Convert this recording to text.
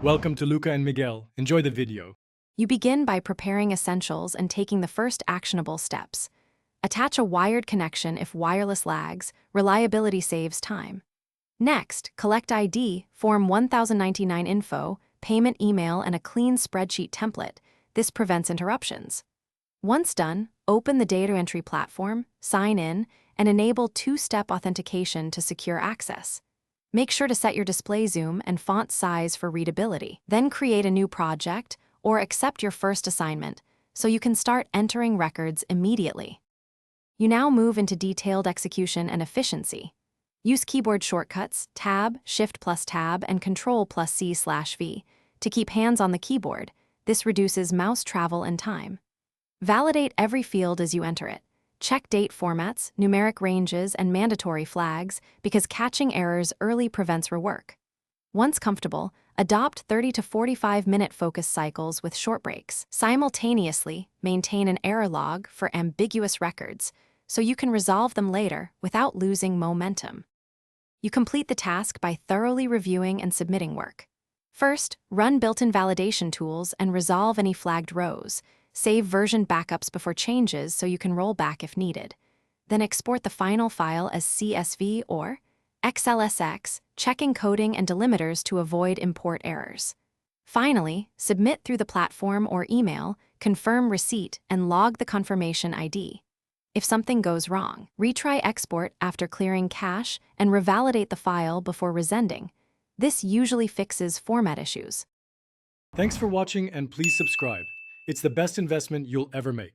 Welcome to Luca and Miguel. Enjoy the video. You begin by preparing essentials and taking the first actionable steps. Attach a wired connection if wireless lags. Reliability saves time. Next, collect ID, Form 1099 info, payment email, and a clean spreadsheet template. This prevents interruptions. Once done, open the data entry platform, sign in, and enable two-step authentication to secure access. Make sure to set your display zoom and font size for readability. Then create a new project or accept your first assignment so you can start entering records immediately. You now move into detailed execution and efficiency. Use keyboard shortcuts Tab, Shift plus Tab, and Control plus C/V to keep hands on the keyboard. This reduces mouse travel and time. Validate every field as you enter it. Check date formats, numeric ranges, and mandatory flags because catching errors early prevents rework. Once comfortable, adopt 30 to 45-minute focus cycles with short breaks. Simultaneously, maintain an error log for ambiguous records so you can resolve them later without losing momentum. You complete the task by thoroughly reviewing and submitting work. First, run built-in validation tools and resolve any flagged rows. Save version backups before changes so you can roll back if needed. Then export the final file as CSV or XLSX, checking coding and delimiters to avoid import errors. Finally, submit through the platform or email, confirm receipt, and log the confirmation ID. If something goes wrong, retry export after clearing cache and revalidate the file before resending. This usually fixes format issues. Thanks for watching and please subscribe. It's the best investment you'll ever make.